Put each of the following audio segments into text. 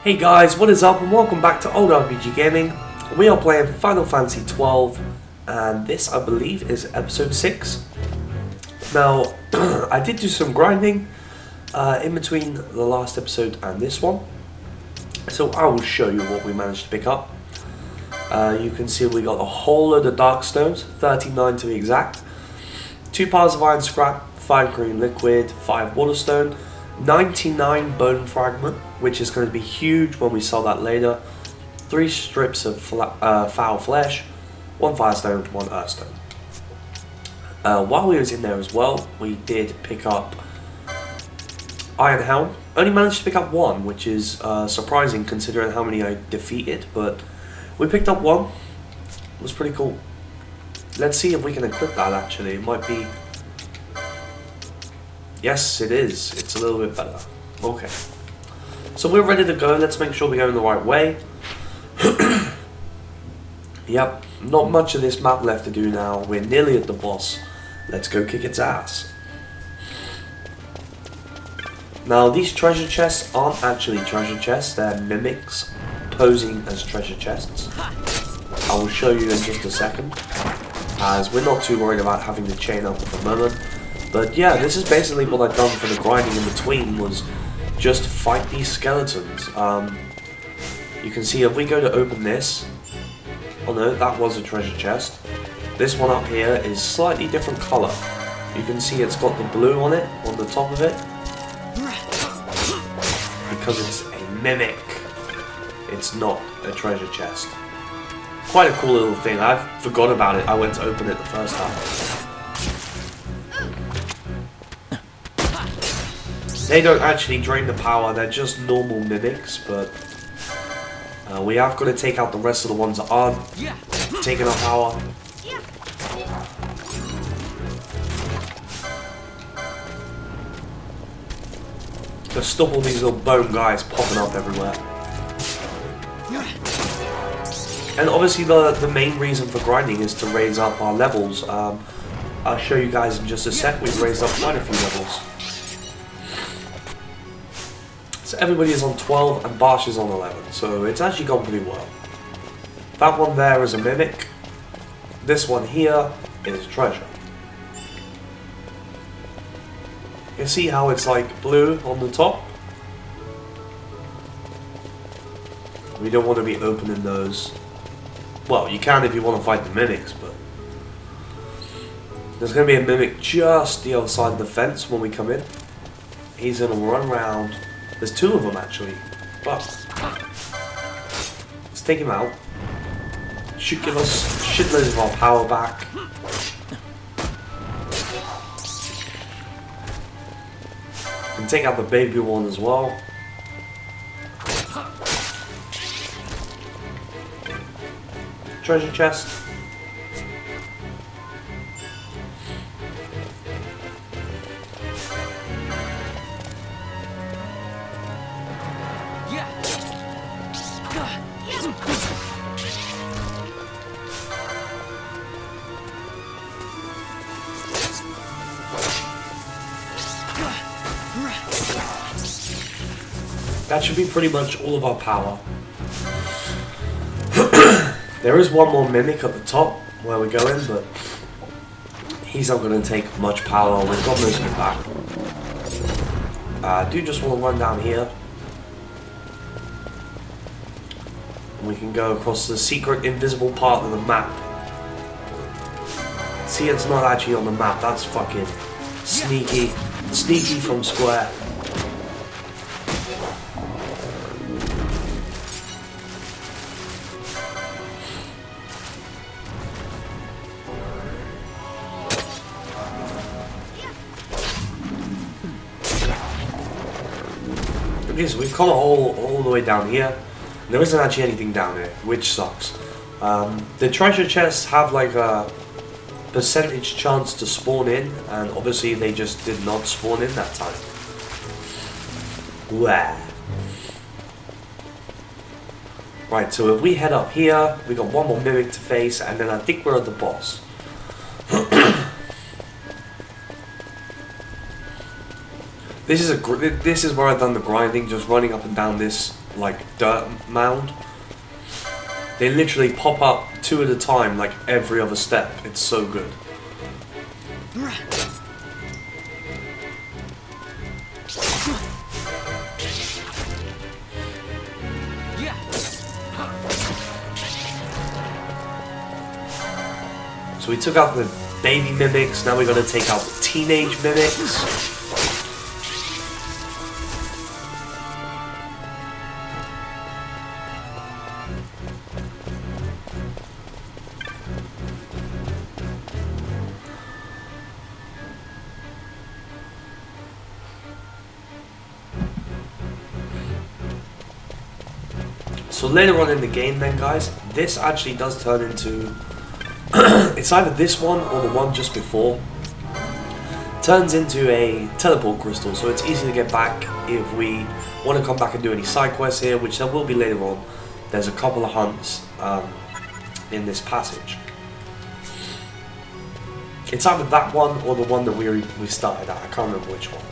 Hey guys, what is up and welcome back to Old RPG Gaming. We are playing Final Fantasy XII and this I believe is episode 6. Now, I did do some grinding in between the last episode and this one. So I will show you what we managed to pick up. You can see we got a whole load of dark stones, 39 to be exact. 2 piles of iron scrap, 5 green liquid, 5 water stone, 99 bone fragment, which is going to be huge when we sell that later. 3 strips of foul flesh, 1 firestone, 1 earthstone. While we was in there as well, we did pick up Iron Helm. Only managed to pick up 1, which is surprising considering how many I defeated, but we picked up 1. It was pretty cool. Let's see if we can equip that actually. It might be... Yes, it is. It's a little bit better. Okay. So we're ready to go. Let's make sure we're going the right way. Yep. Not much of this map left to do now. We're nearly at the boss. Let's go kick its ass. Now, these treasure chests aren't actually treasure chests. They're mimics posing as treasure chests. I will show you in just a second, as we're not too worried about having the chain up at the moment. But yeah, this is basically what I've done for the grinding in between, was just fight these skeletons. You can see if we go to open this, oh no, that was a treasure chest. This one up here is slightly different colour. You can see it's got the blue on it, on the top of it, because it's a mimic. It's not a treasure chest. Quite a cool little thing. I forgot about it. I went to open it the first time. They don't actually drain the power, they're just normal mimics, but we have got to take out the rest of the ones that aren't taking our power. Just stop all these little bone guys popping up everywhere. And obviously the main reason for grinding is to raise up our levels. I'll show you guys in just a sec. We've raised up quite a few levels. So everybody is on 12 and Barsh is on 11, so it's actually gone pretty well. That one there is a mimic. This one here is treasure. You see how it's like blue on the top? We don't want to be opening those. Well, you can if you want to fight the mimics, but there's going to be a mimic just the other side of the fence when we come in. He's going to run around. There's 2 of them actually, but let's take him out. Should give us shitloads of our power back. And take out the baby one as well. Treasure chest. That should be pretty much all of our power. There is one more mimic at the top where we're going, but he's not going to take much power. We've got most of it back. I do just want to run down here. And we can go across the secret invisible part of the map. See, it's not actually on the map. That's fucking sneaky. Sneaky from Square. Okay, so we've come all the way down here. There isn't actually anything down here, which sucks. The treasure chests have like a percentage chance to spawn in, and obviously they just did not spawn in that time. Wah. Right, so if we head up here, we got one more mimic to face, and then I think we're at the boss. This is where I've done the grinding, just running up and down this like dirt mound. They literally pop up 2 at a time, like every other step. It's so good. So we took out the baby mimics, now we're going to take out the teenage mimics. So later on in the game then, guys, this actually does turn into... it's either this one or the one just before. Turns into a teleport crystal, so it's easy to get back if we want to come back and do any side quests here, which there will be later on. There's a couple of hunts in this passage. It's either that one or the one that we started at. I can't remember which one.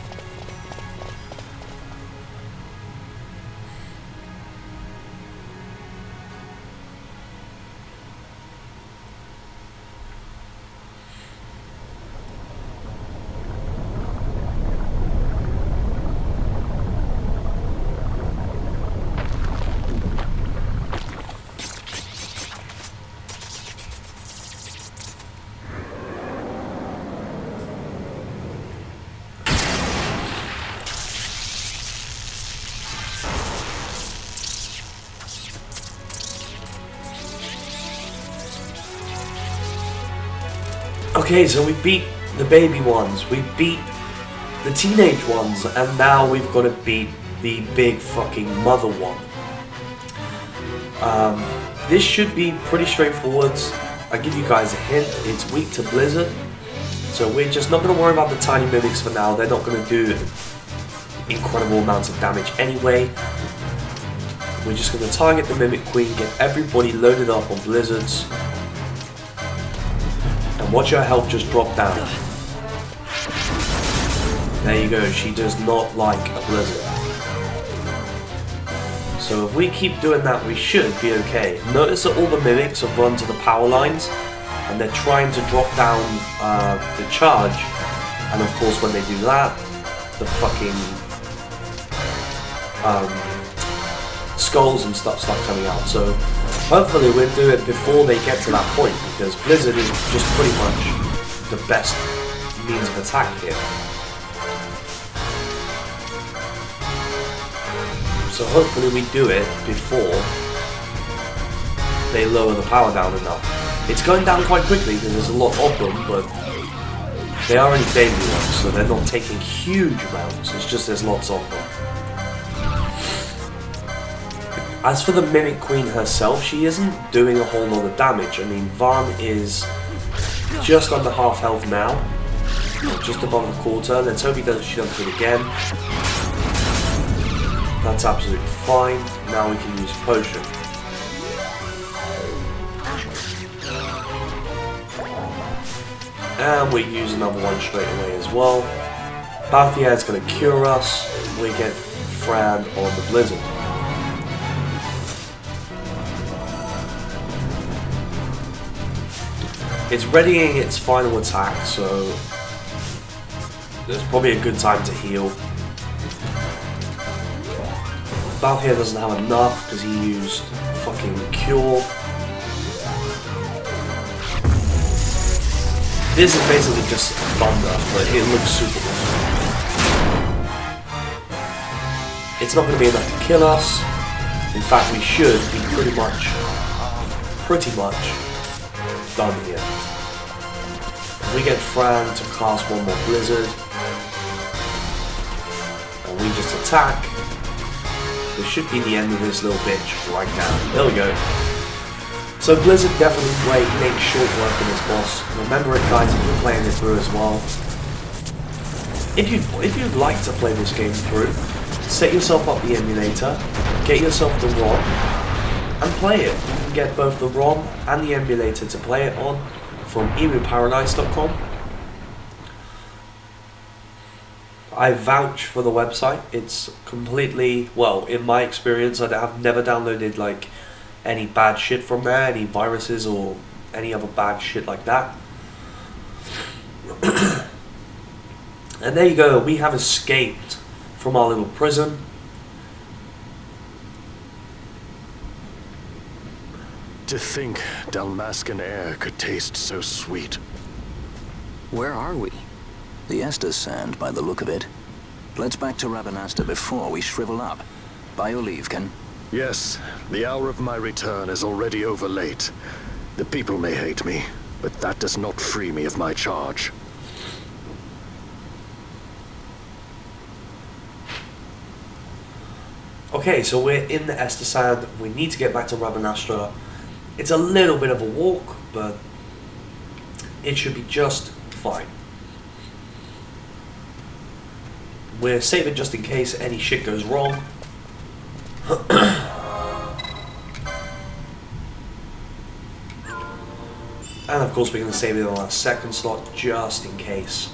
Okay, so we beat the baby ones, we beat the teenage ones, and now we've got to beat the big fucking mother one. This should be pretty straightforward. I give you guys a hint, it's weak to Blizzard, so we're just not going to worry about the tiny mimics for now. They're not going to do incredible amounts of damage anyway. We're just going to target the Mimic Queen, get everybody loaded up on Blizzards. And watch her health just drop down. There you go, she does not like a blizzard. So if we keep doing that, we should be okay. Notice that all the mimics have run to the power lines, and they're trying to drop down the charge. And of course when they do that, the fucking skulls and stuff start coming out. So hopefully we'll do it before they get to that point, because Blizzard is just pretty much the best means of attack here. So hopefully we do it before they lower the power down enough. It's going down quite quickly because there's a lot of them, but they are only baby ones, so they're not taking huge amounts, it's just there's lots of them. As for the Mimic Queen herself, she isn't doing a whole lot of damage. I mean, Vaan is just under half health now, just above a quarter. Let's hope she doesn't hit again. That's absolutely fine. Now we can use a potion. And we use another one straight away as well. Balthier is going to cure us. We get Fran on the Blizzard. It's readying its final attack, so it's probably a good time to heal. Balthier doesn't have enough because he used fucking cure. This is basically just thunder, but it looks super awesome. It's not going to be enough to kill us. In fact, we should be pretty much done here. If we get Fran to cast one more Blizzard, and we just attack, this should be the end of this little bitch right now. There we go. So Blizzard definitely makes short work of this boss. Remember it, guys, if you're playing it through as well. If you'd like to play this game through, set yourself up the emulator, get yourself the ROM, and play it. You can get both the ROM and the emulator to play it on from emuparadise.com. I vouch for the website. It's completely, well, in my experience, I've never downloaded like any bad shit from there, any viruses or any other bad shit like that. And there you go, we have escaped from our little prison. To think Dalmascan air could taste so sweet. Where are we? The Estes Sand, by the look of it. Let's back to Rabanasta before we shrivel up. By your leave, Ken. Yes, the hour of my return is already over late. The people may hate me, but that does not free me of my charge. Okay, so we're in the Estes Sand. We need to get back to Rabanastra. It's a little bit of a walk, but it should be just fine. We're saving just in case any shit goes wrong. And of course we're going to save it on our second slot just in case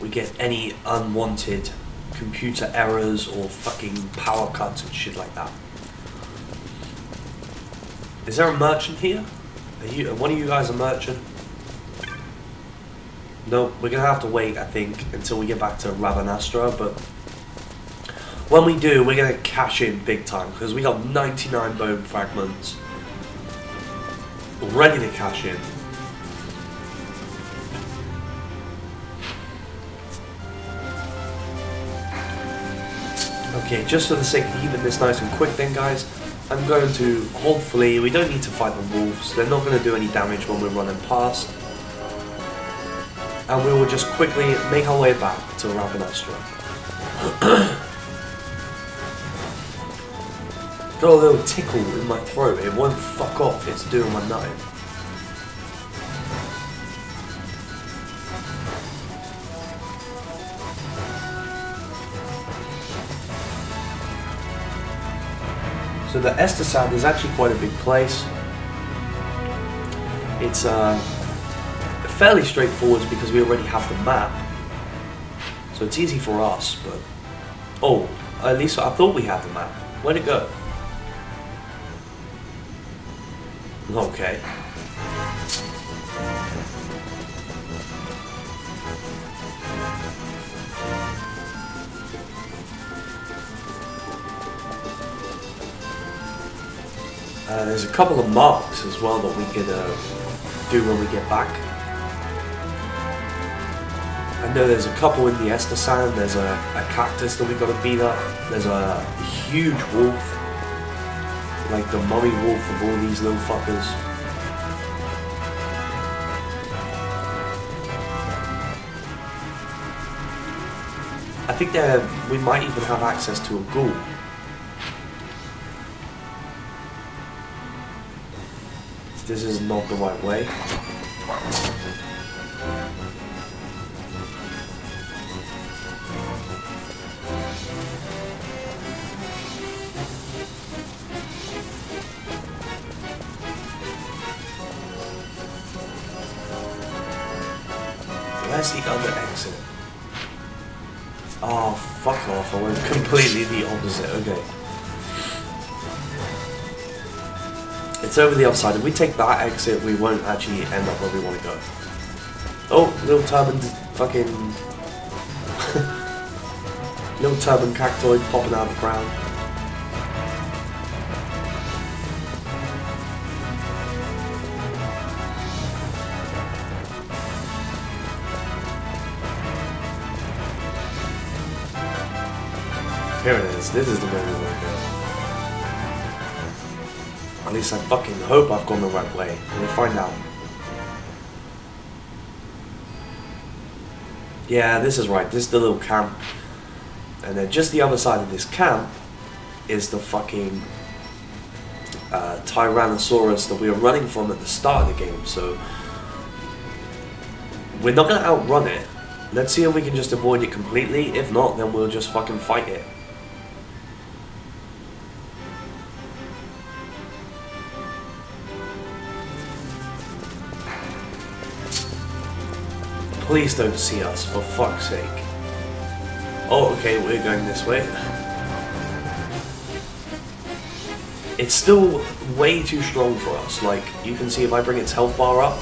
we get any unwanted computer errors or fucking power cuts and shit like that. Is there a merchant here? Are one of you guys a merchant? No, we're going to have to wait, I think, until we get back to Rabanastra, but when we do, we're going to cash in big time, because we got 99 bone fragments ready to cash in. Okay, just for the sake of keeping this nice and quick then, guys, I'm going to, hopefully, we don't need to fight the wolves, they're not going to do any damage when we're running past. And we will just quickly make our way back to Rabanastra. Got a little tickle in my throat, it won't fuck off, it's doing my nutting. So the Estes Sand is actually quite a big place. It's fairly straightforward because we already have the map. So it's easy for us, but... Oh, at least I thought we had the map. Where'd it go? Okay. There's a couple of marks as well that we could do when we get back. I know there's a couple in the Estes Sand. There's a cactus that we got to beat up. There's a huge wolf, like the mummy wolf of all these little fuckers. I think we might even have access to a ghoul. This is not the right way. Where's the other exit? Oh, fuck off. I went completely the opposite. Okay. It's over the other side. If we take that exit, we won't actually end up where we want to go. Oh, little turban fucking... little turban cactoid popping out of the ground. Here it is. This is the way we want to go. At least I fucking hope I've gone the right way. We'll find out. Yeah, this is right. This is the little camp. And then just the other side of this camp is the fucking Tyrannosaurus that we were running from at the start of the game. So we're not going to outrun it. Let's see if we can just avoid it completely. If not, then we'll just fucking fight it. Please don't see us, for fuck's sake. Oh, okay, we're going this way. It's still way too strong for us. Like, you can see if I bring its health bar up,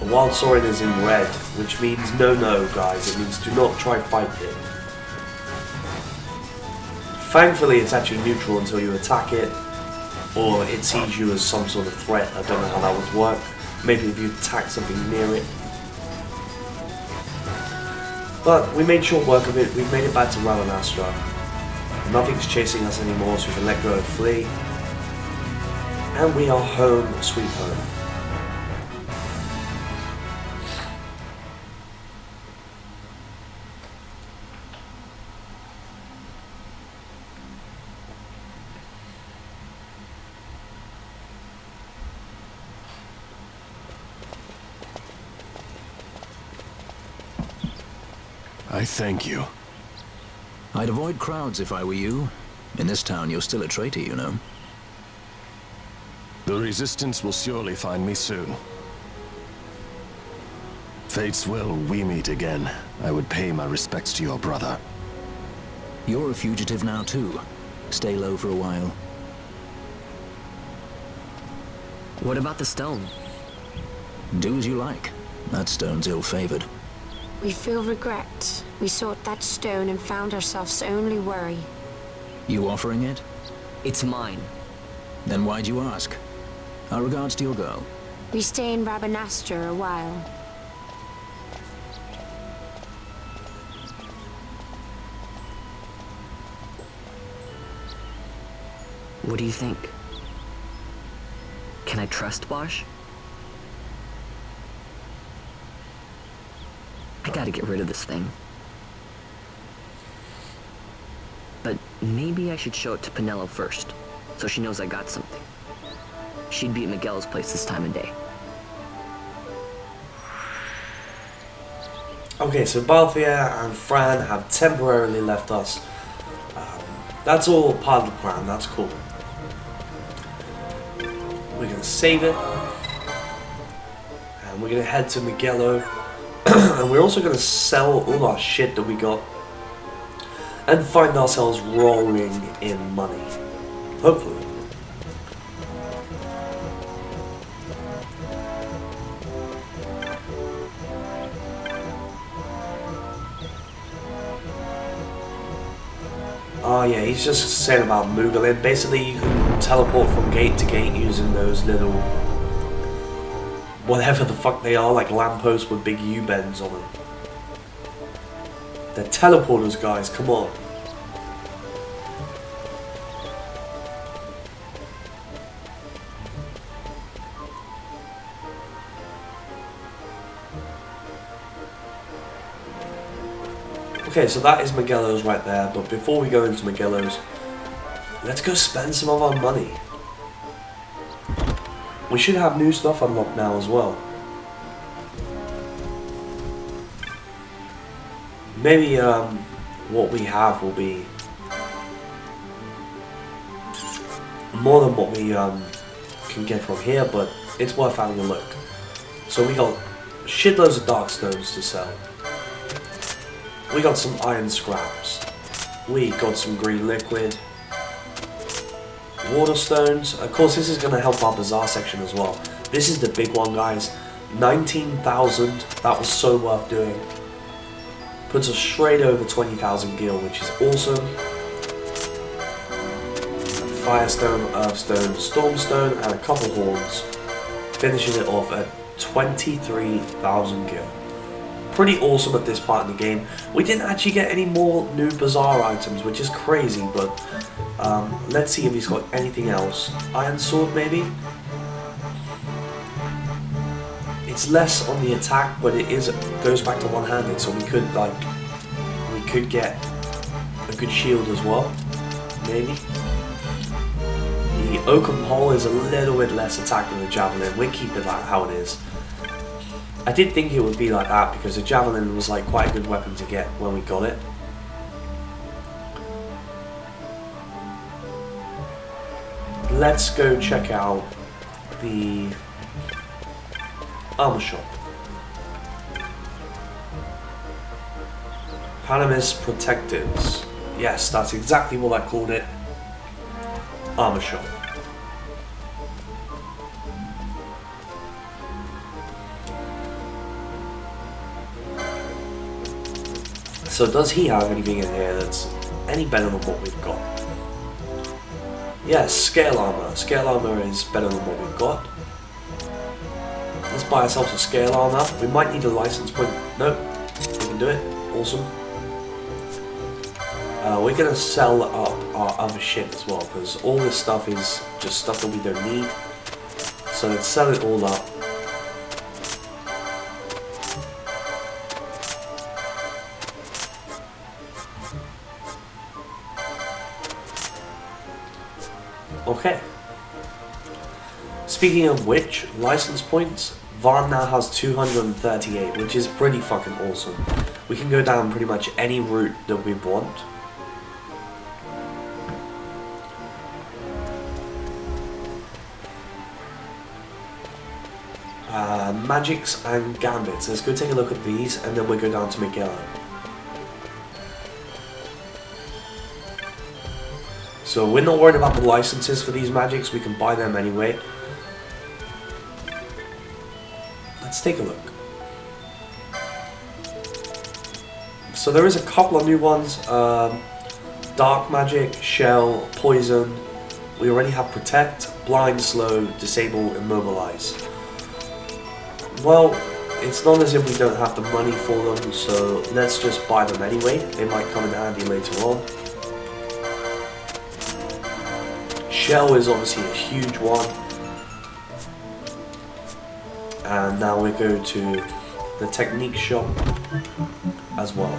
the Wild Sauron is in red, which means no, guys. It means do not try fight it. Thankfully, it's actually neutral until you attack it, or it sees you as some sort of threat. I don't know how that would work. Maybe if you attack something near it. But we made short work of it. We've made it back to Ravenastra. Nothing's chasing us anymore, so we can let go and flee. And we are home, sweet home. I thank you. I'd avoid crowds if I were you. In this town, you're still a traitor, you know. The Resistance will surely find me soon. Fate's will, we meet again. I would pay my respects to your brother. You're a fugitive now, too. Stay low for a while. What about the stone? Do as you like. That stone's ill-favored. We feel regret. We sought that stone and found ourselves only worry. You offering it? It's mine. Then why'd you ask? Our regards to your girl. We stay in Ravenastra a while. What do you think? Can I trust Bosch? I gotta get rid of this thing. But maybe I should show it to Penelo first, so she knows I got something. She'd be at Miguel's place this time of day. Okay, so Balthier and Fran have temporarily left us. That's all part of the plan, that's cool. We're gonna save it. And we're gonna head to Miguelo. And we're also gonna sell all our shit that we got. And find ourselves rolling in money. Hopefully. Oh yeah, he's just saying about Mughal. Basically, you can teleport from gate to gate using those little... whatever the fuck they are, like lampposts with big U-bends on them. They're teleporters, guys, come on. Okay, so that is Miguelo's right there, but before we go into Miguelo's, let's go spend some of our money. We should have new stuff unlocked now as well. Maybe what we have will be more than what we can get from here, but it's worth having a look. So we got shitloads of dark stones to sell. We got some iron scraps. We got some green liquid. Water stones. Of course, this is going to help our bazaar section as well. This is the big one, guys. 19,000. That was so worth doing. Puts us straight over 20,000 gil, which is awesome. Firestone, Earthstone, Stormstone, and a couple horns. Finishing it off at 23,000 gil. Pretty awesome at this part in the game. We didn't actually get any more new bazaar items, which is crazy, but let's see if he's got anything else. Iron sword, maybe? It's less on the attack, but it goes back to one-handed, so we could get a good shield as well, maybe. The oaken pole is a little bit less attack than the javelin. We'll keep it like how it is. I did think it would be like that because the javelin was like quite a good weapon to get when we got it. Let's go check out the armor shop. Panamis Protectives. Yes, that's exactly what I called it. Armor shop. So does he have anything in here that's any better than what we've got? Yes, scale armor. Scale armor is better than what we've got. Let's buy ourselves a scale armor. We might need a license point. Nope, we can do it. Awesome. We're gonna sell up our other shit as well, because all this stuff is just stuff that we don't need. So let's sell it all up. Okay. Speaking of which, license points, Vaughn now has 238, which is pretty fucking awesome. We can go down pretty much any route that we want. Magics and Gambits. Let's go take a look at these and then we'll go down to Miguel. So we're not worried about the licenses for these magics, we can buy them anyway. Let's take a look. So there is a couple of new ones. Dark Magic, Shell, Poison. We already have Protect, Blind, Slow, Disable, Immobilize. Well, it's not as if we don't have the money for them, so let's just buy them anyway. They might come in handy later on. Shell is obviously a huge one. And now we go to the Technique shop as well.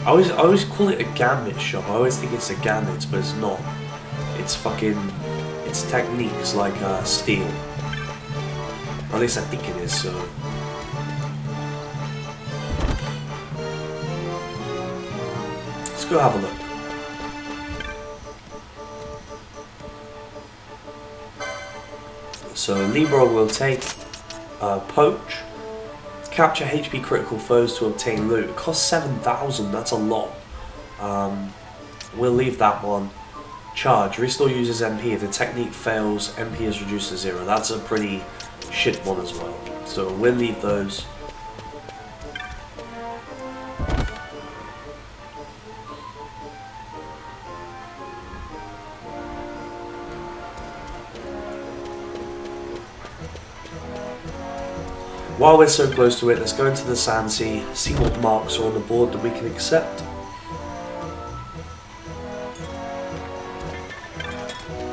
I always call it a Gambit shop. I always think it's a Gambit, but it's not. It's it's techniques like steel. Or at least I think it is, so. Let's go have a look. So Libra will take Poach, capture HP critical foes to obtain loot. It costs 7,000, that's a lot. We'll leave that one. Charge, restore user's MP. If the technique fails, MP is reduced to 0. That's a pretty shit one as well. So we'll leave those. While we're so close to it, let's go into the Sand Sea, see what marks are on the board that we can accept.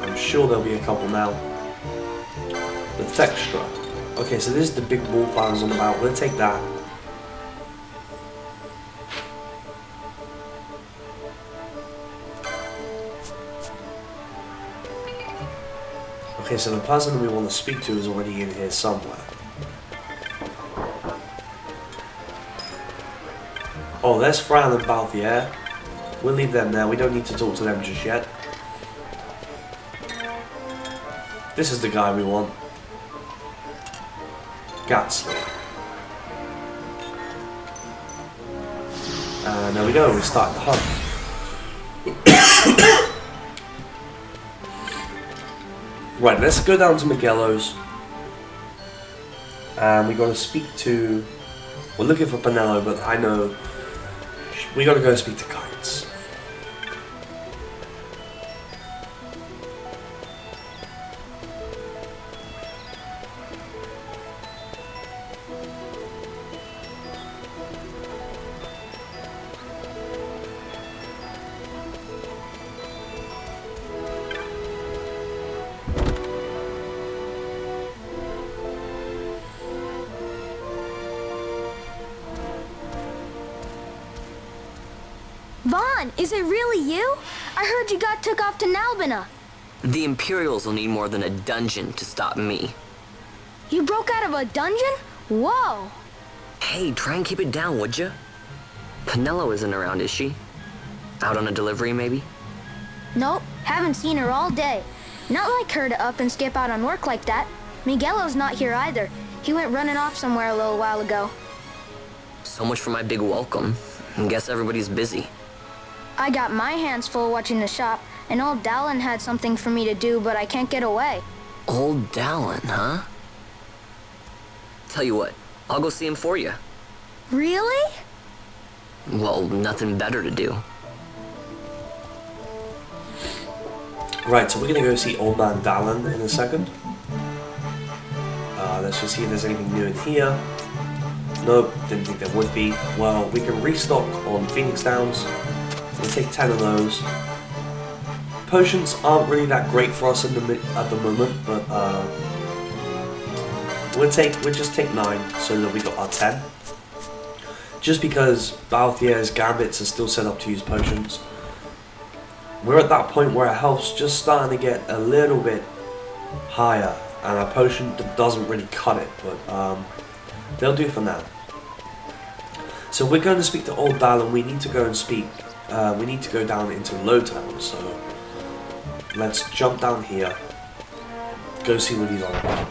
I'm sure there'll be a couple now. The Thextra. Okay, so this is the big ball flowers on the map. We'll take that. Okay, so the person that we want to speak to is already in here somewhere. Oh, there's Fran and Balthier. We'll leave them there. We don't need to talk to them just yet. This is the guy we want. Gatsley. And there we go. We start the hunt. Right, let's go down to Miguelo's. And we got to speak to... We're looking for Pinello, but I know... We gotta go speak to Kites. Vaughn, is it really you? I heard you got took off to Nalbina. The Imperials will need more than a dungeon to stop me. You broke out of a dungeon? Whoa! Hey, try and keep it down, would ya? Pinello isn't around, is she? Out on a delivery, maybe? Nope, haven't seen her all day. Not like her to up and skip out on work like that. Miguelo's not here either. He went running off somewhere a little while ago. So much for my big welcome. I guess everybody's busy. I got my hands full watching the shop, and old Dallin had something for me to do, but I can't get away. Old Dallin, huh? Tell you what, I'll go see him for you. Really? Well, nothing better to do. Right, so we're gonna go see Old Man Dallin in a second. Let's just see if there's anything new in here. Nope, didn't think there would be. Well, we can restock on Phoenix Downs. We'll take 10 of those. Potions aren't really that great for us at the moment, but we'll just take 9 so that we got our 10. Just because Balthier's gambits are still set up to use potions. We're at that point where our health's just starting to get a little bit higher, and our potion doesn't really cut it, but they'll do for now. So if we're going to speak to Old Dallin, we need to go and speak. We need to go down into Lowtown. So let's jump down here. Go see what he's on about.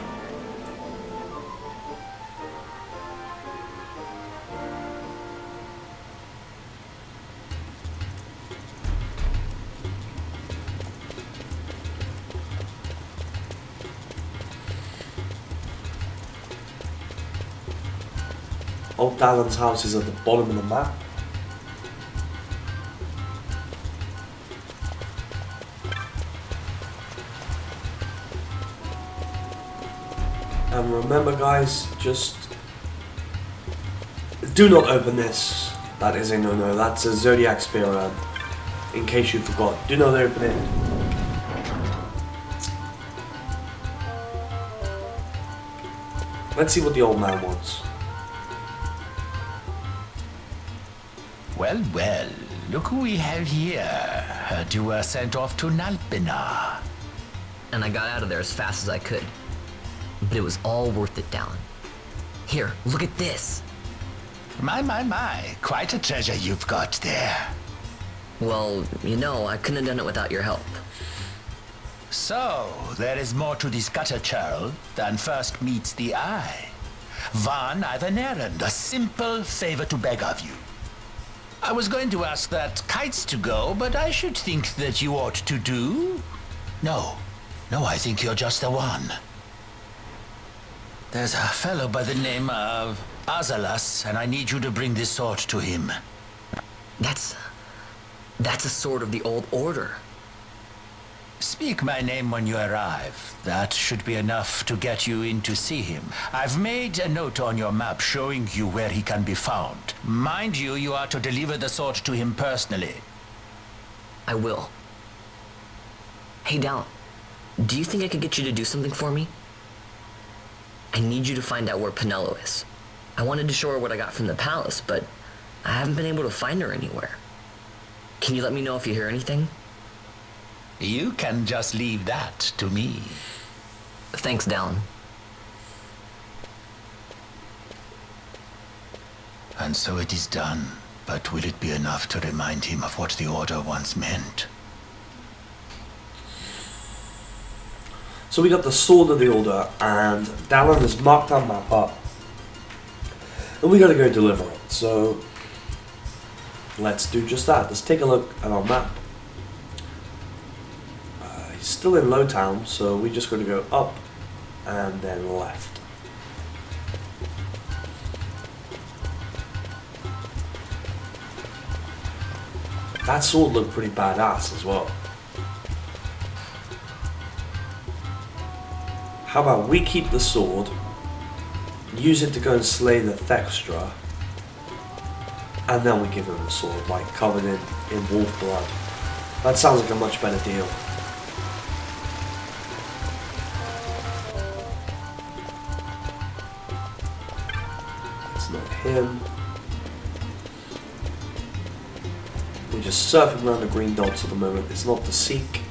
Old Dallin's house is at the bottom of the map. And remember guys, just do not open this. That is a no-no. That's a Zodiac Spear, in case you forgot. Do not open it. Let's see what the old man wants. Well, well, look who we have here. Heard you were sent off to Nalpina. And I got out of there as fast as I could. But it was all worth it, Dallin. Here, look at this. My, quite a treasure you've got there. Well, you know, I couldn't have done it without your help. So, there is more to this gutter churl than first meets the eye. Van, I've an errand, a simple favor to beg of you. I was going to ask that Kites to go, but I should think that you ought to do. No, I think you're just the one. There's a fellow by the name of Azalas, and I need you to bring this sword to him. That's a sword of the old order. Speak my name when you arrive. That should be enough to get you in to see him. I've made a note on your map showing you where he can be found. Mind you, you are to deliver the sword to him personally. I will. Hey, Dallin, do you think I could get you to do something for me? I need you to find out where Penelo is. I wanted to show her what I got from the palace, but I haven't been able to find her anywhere. Can you let me know if you hear anything? You can just leave that to me. Thanks, Dallin. And so it is done. But will it be enough to remind him of what the Order once meant? So we got the Sword of the Order, and Dallin has marked our map up. And we gotta go deliver it. So let's do just that. Let's take a look at our map. He's still in Lowtown, so we just gotta go up and then left. That sword looked pretty badass as well. How about we keep the sword, use it to go and slay the Thextra, and then we give him the sword, like covered in wolf blood. That sounds like a much better deal. It's not him. We're just surfing around the green dots at the moment. It's not the Seek.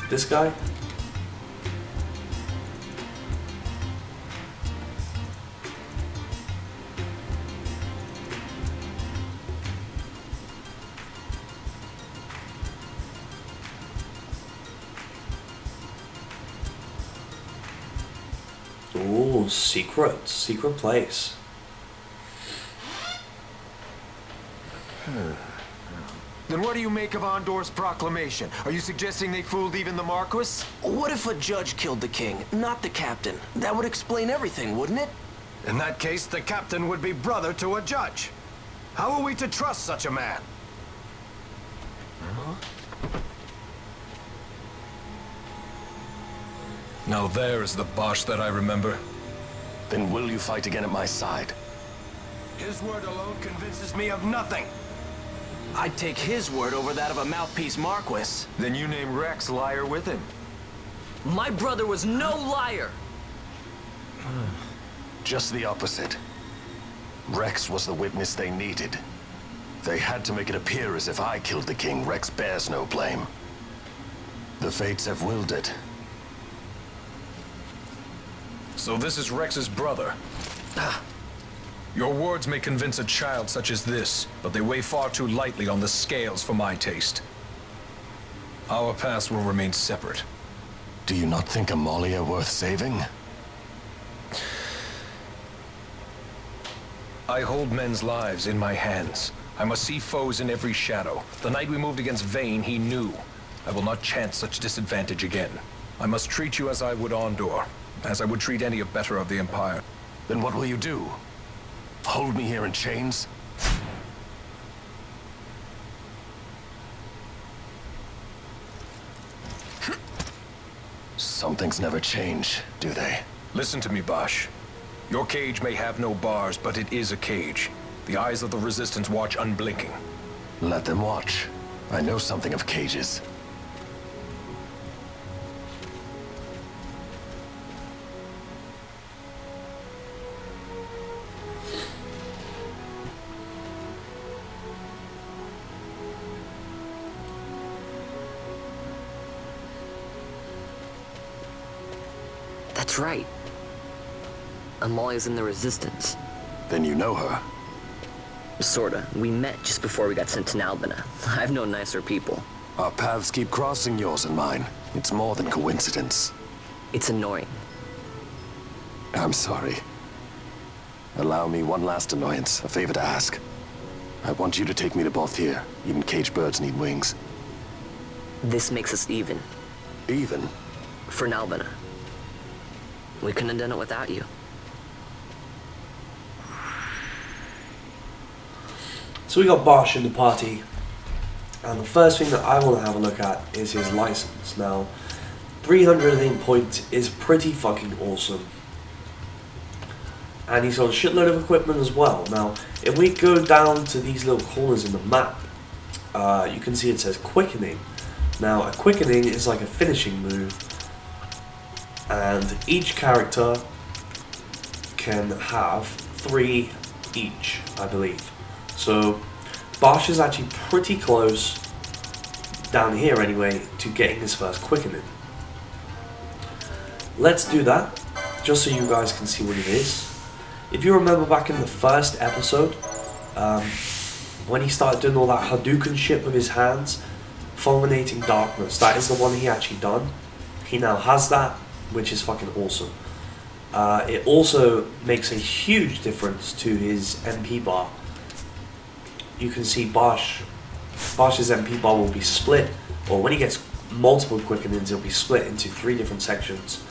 This guy? Oh, secret place. Then what do you make of Andor's proclamation? Are you suggesting they fooled even the Marquis? What if a judge killed the king, not the captain? That would explain everything, wouldn't it? In that case, the captain would be brother to a judge. How are we to trust such a man? Now there is the Bosch that I remember. Then will you fight again at my side? His word alone convinces me of nothing. I'd take his word over that of a mouthpiece Marquis. Then you name Rex liar with him. My brother was no liar! Just the opposite. Rex was the witness they needed. They had to make it appear as if I killed the king. Rex bears no blame. The fates have willed it. So this is Rex's brother. Your words may convince a child such as this, but they weigh far too lightly on the scales for my taste. Our paths will remain separate. Do you not think Amalia worth saving? I hold men's lives in my hands. I must see foes in every shadow. The night we moved against Vayne, he knew. I will not chance such disadvantage again. I must treat you as I would Andor, as I would treat any abettor of the Empire. Then what will you do? Hold me here in chains? Some things never change, do they? Listen to me, Bosch. Your cage may have no bars, but it is a cage. The eyes of the Resistance watch unblinking. Let them watch. I know something of cages. That's right. Amalia's in the Resistance. Then you know her. Sorta. We met just before we got sent to Nalbina. I've known nicer people. Our paths keep crossing, yours and mine. It's more than coincidence. It's annoying. I'm sorry. Allow me one last annoyance, a favor to ask. I want you to take me to Balthier. Even caged birds need wings. This makes us even. Even? For Nalbina. We couldn't have done it without you. So we got Bosch in the party, and the first thing that I want to have a look at is his license. Now, 308 points is pretty fucking awesome. And he's got a shitload of equipment as well. Now, if we go down to these little corners in the map, you can see it says quickening. Now, a quickening is like a finishing move, and each character can have 3 each, I believe. So Bosch is actually pretty close, down here anyway, to getting his first quickening. Let's do that, just so you guys can see what it is. If you remember back in the first episode, when he started doing all that Hadouken shit with his hands, Fulminating Darkness, that is the one he actually done. He now has that, which is fucking awesome. It also makes a huge difference to his MP bar. You can see Bosch's MP bar will be split, or when he gets multiple quickenings, it'll be split into 3 different sections.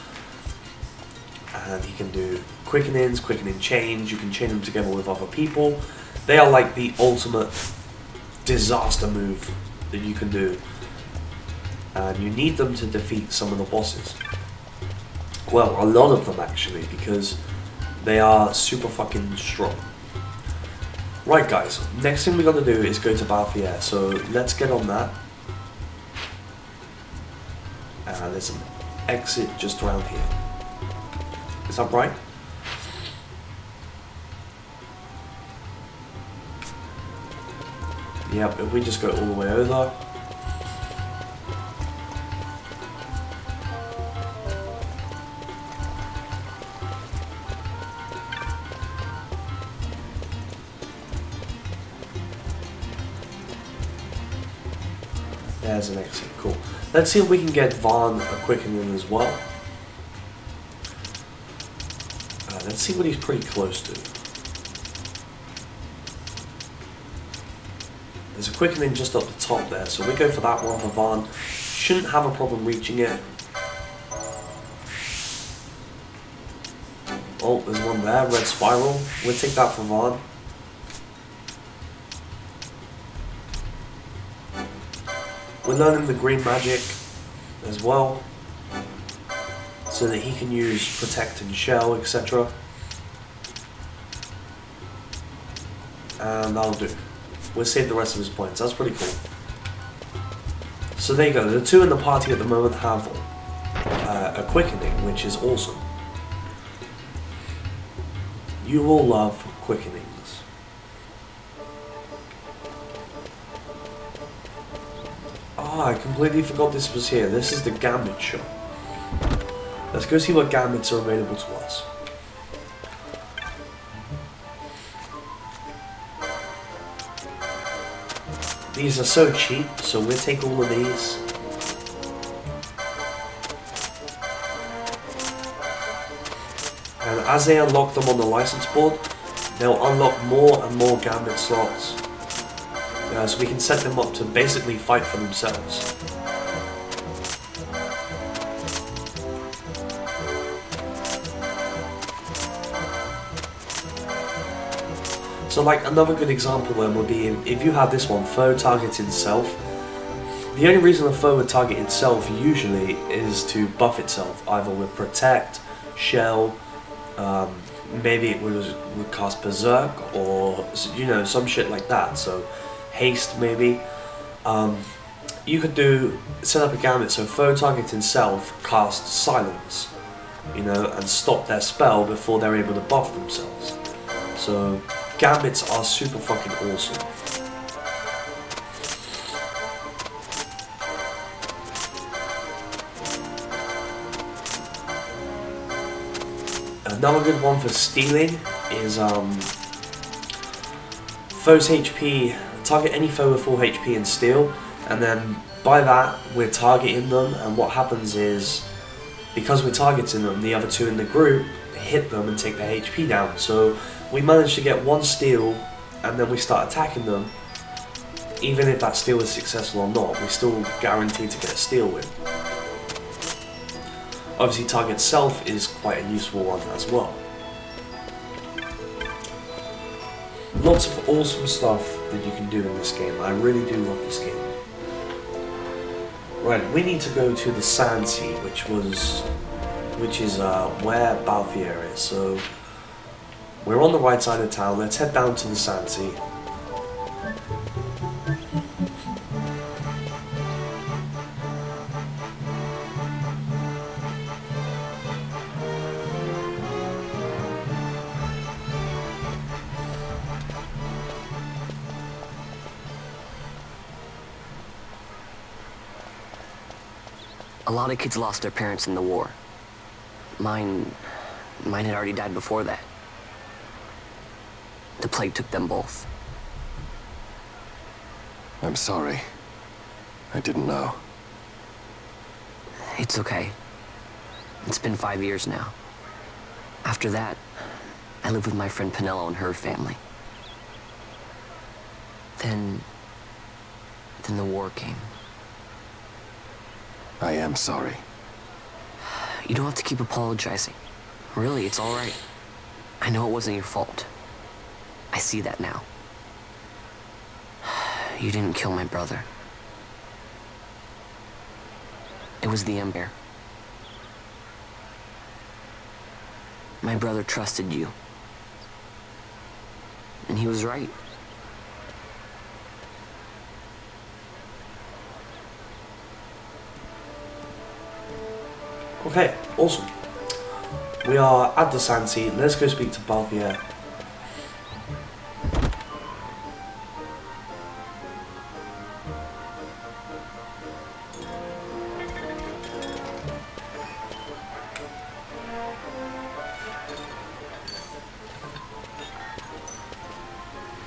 And he can do quickenings, quickening chains, you can chain them together with other people. They are like the ultimate disaster move that you can do. And you need them to defeat some of the bosses. Well, a lot of them actually, because they are super fucking strong. Right guys, next thing we're going to do is go to Balthier, so let's get on that. There's an exit just around here. Is that right? Yep, if we just go all the way over. There's an exit, cool. Let's see if we can get Vaughn a quickening as well. let's see what he's pretty close to. There's a quickening just up the top there, so we go for that one for Vaan. Shouldn't have a problem reaching it. Oh, there's one there, red spiral. We'll take that for Vaan. We're learning the green magic as well, so that he can use protect and shell, etc. And that'll do. We'll save the rest of his points. That's pretty cool. So there you go. The two in the party at the moment have a quickening, which is awesome. You will love quickenings. Ah, I completely forgot this was here. This is the Gambit shop. Let's go see what Gambits are available to us. These are so cheap, so we'll take all of these. And as they unlock them on the license board, they'll unlock more and more Gambit slots. So we can set them up to basically fight for themselves. So like another good example then would be if you have this one, foe targets itself. The only reason a foe would target itself usually is to buff itself, either with protect, shell, maybe it would cast berserk, or you know, some shit like that. So haste maybe. You could set up a gambit so foe target itself casts silence, you know, and stop their spell before they're able to buff themselves. So gambits are super fucking awesome. Another good one for stealing is foe's HP. Target any foe with full HP and steal, and then by that we're targeting them, and what happens is, because we're targeting them, the other two in the group hit them and take their HP down. So we manage to get one steal, and then we start attacking them. Even if that steal is successful or not, we're still guaranteed to get a steal win. Obviously target self is quite a useful one as well. Lots of awesome stuff that you can do in this game. I really do love this game. Right, we need to go to the Sand Sea, which is where Balthier is. So we're on the right side of town. Let's head down to the Sand Sea. A lot of kids lost their parents in the war. Mine had already died before that. The plague took them both. I'm sorry. I didn't know. It's okay. It's been 5 years now. After that, I lived with my friend Pinello and her family. Then the war came. I am sorry. You don't have to keep apologizing. Really, it's all right. I know it wasn't your fault. I see that now. You didn't kill my brother. It was the Empire. My brother trusted you. And he was right. Okay, awesome. We are at the Sand Sea. Let's go speak to Balthier.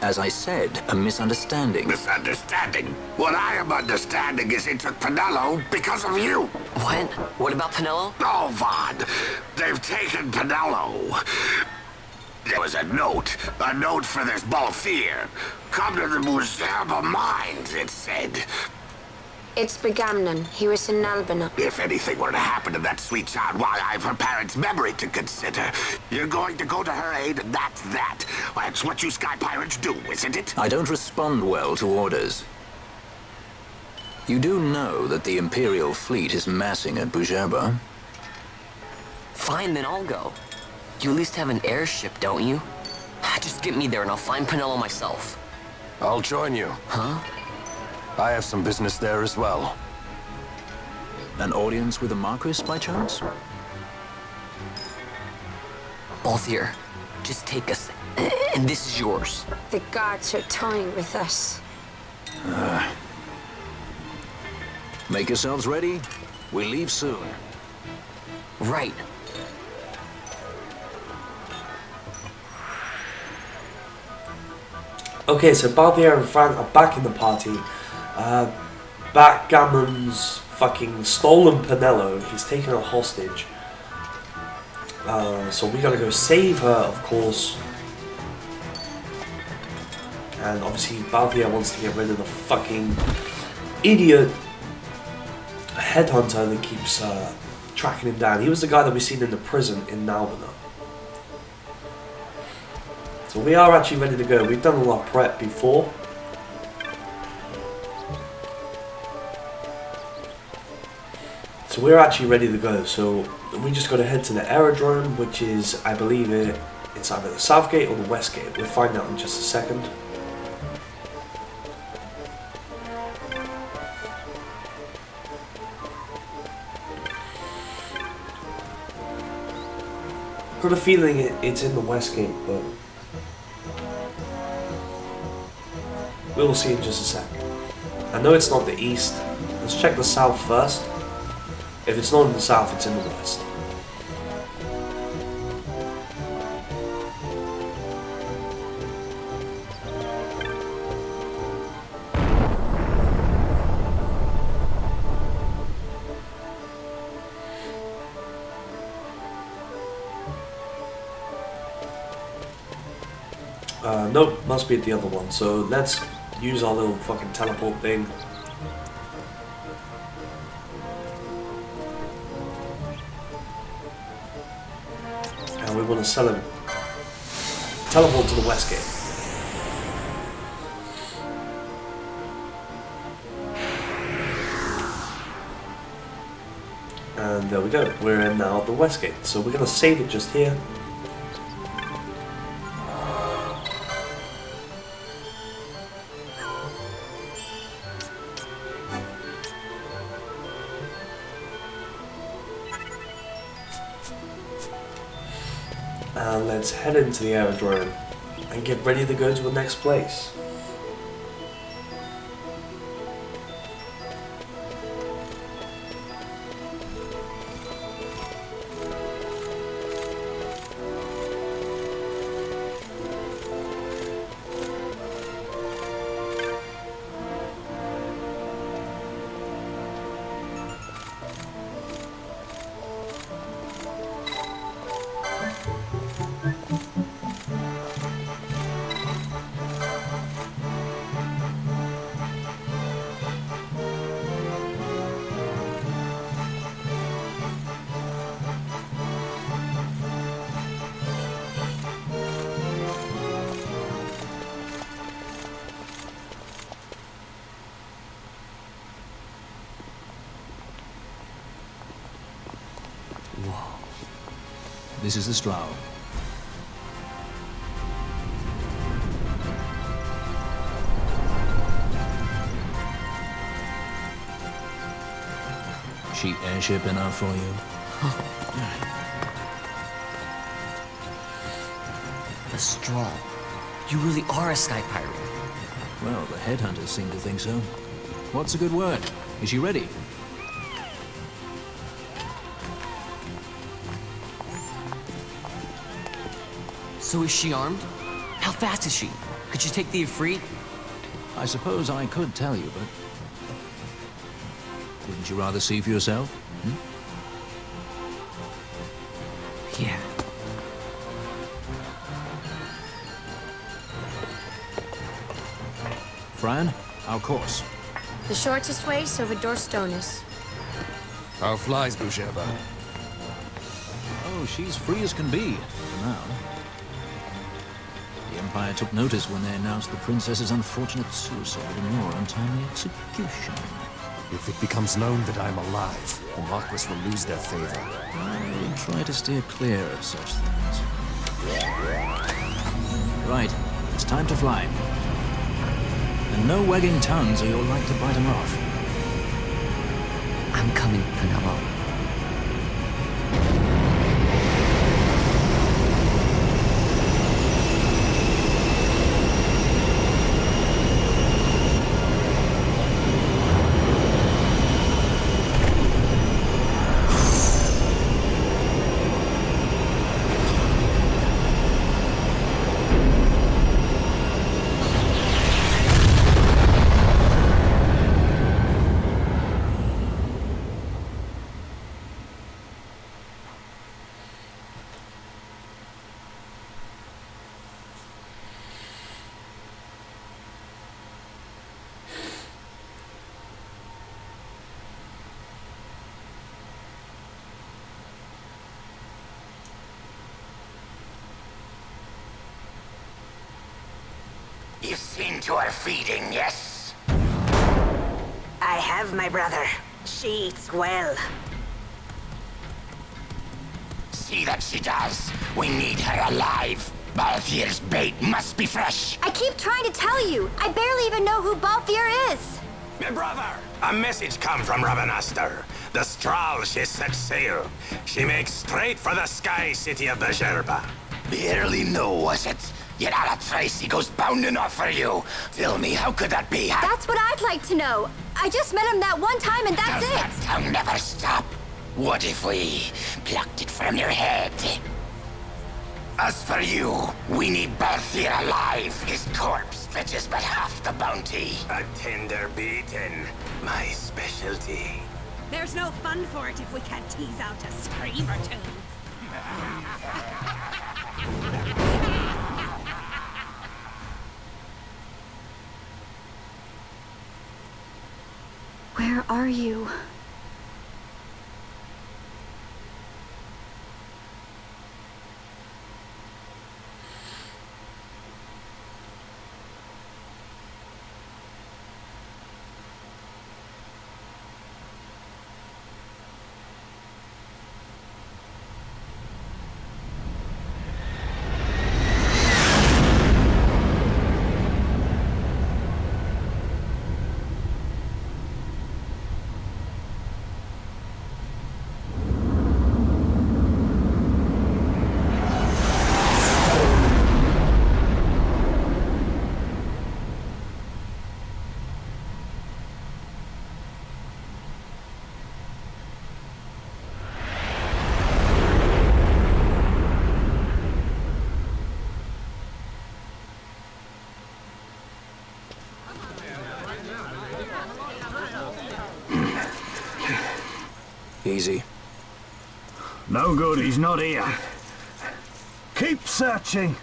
As I said, a misunderstanding. Misunderstanding? What I am understanding is he took Pinello because of you. What? What about Penello? Oh, Vaughn, they've taken Penello. There was a note for this Balthier. Come to the Museum of Mines, it said. It's Begamnon. He was in Albina. If anything were to happen to that sweet child while I've her parents' memory to consider, you're going to go to her aid, and that's that. That's what you sky pirates do, isn't it? I don't respond well to orders. You do know that the Imperial fleet is massing at Bujerba? Fine, then I'll go. You at least have an airship, don't you? Just get me there and I'll find Penello myself. I'll join you. Huh? I have some business there as well. An audience with the Marquis, by chance? Balthier, just take us, and this is yours. The guards are toying with us. Make yourselves ready. We leave soon. Right. Okay, so Balthier and Frank are back in the party. Backgammon's fucking stolen Penello. He's taken her hostage. So we gotta go save her, of course. And obviously Balthier wants to get rid of the fucking idiot headhunter that keeps tracking him down. He was the guy that we seen in the prison in Albina. So we are actually ready to go. We've done a lot of prep before. So we're actually ready to go. So we just got to head to the aerodrome, which is, I believe, it's either the south gate or the west gate. We'll find out in just a second. Got a feeling it's in the west gate, but we'll see in just a sec. I know it's not the east. Let's check the south first. If it's not in the south, it's in the west. Nope, must be at the other one. So let's use our little fucking teleport thing. And we want to sell him. Teleport to the west gate. And there we go. We're in now at the west gate. So we're going to save it just here. And let's head into the aerodrome and get ready to go to the next place. This is the Stroud. Cheap airship enough for you? The Strong. You really are a sky pirate. Well, the headhunters seem to think so. What's a good word? Is she ready? So is she armed? How fast is she? Could she take the Ifrit? I suppose I could tell you, but... wouldn't you rather see for yourself? Hmm? Yeah. Fran, our course. The shortest way, so Vidor Stonus. How flies Boucherba? Oh, she's free as can be, for now. The Empire took notice when they announced the princess's unfortunate suicide and your untimely execution. If it becomes known that I'm alive, the Marquis will lose their favor. I will try to steer clear of such things. Right, it's time to fly. And no wagging tongues or you'll like to bite them off. I'm coming, Penello. You've seen to her feeding, yes? I have, my brother. She eats well. See that she does. We need her alive. Balthier's bait must be fresh. I keep trying to tell you. I barely even know who Balthier is. My brother, a message come from Rabanastre. The Strahl, she set sail. She makes straight for the sky city of Boucherba. Barely know, was it? Yet Ala Tracy goes bounding off for you. Tell me, how could that be? That's what I'd like to know. I just met him that one time and that's Does it. that tongue never stop? What if we plucked it from your head? As for you, we need Balthier alive. His corpse fetches but half the bounty. A tender beating, my specialty. There's no fun for it if we can't tease out a scream or two. Where are you? Easy. No good, he's not here. Keep searching.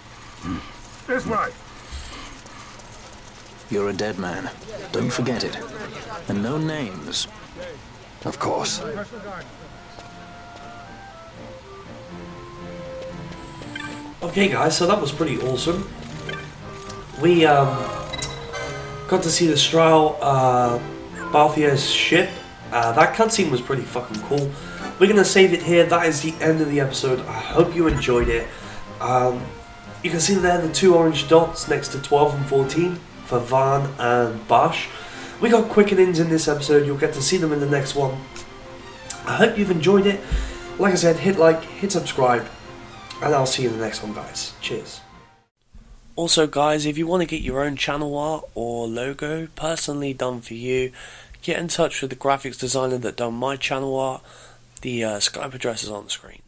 This way. You're a dead man. Don't forget it. And no names. Of course. Okay guys, so that was pretty awesome. We got to see the Strahl Balthier's ship. That cutscene was pretty fucking cool. We're gonna save it here. That is the end of the episode. I hope you enjoyed it. You can see there the two orange dots next to 12 and 14 for Van and Bash. We got quickenings in this episode. You'll get to see them in the next one. I hope you've enjoyed it. Like I said, hit like, hit subscribe, and I'll see you in the next one, guys. Cheers. Also, guys, if you want to get your own channel art or logo personally done for you, get in touch with the graphics designer that done my channel art. The Skype address is on the screen.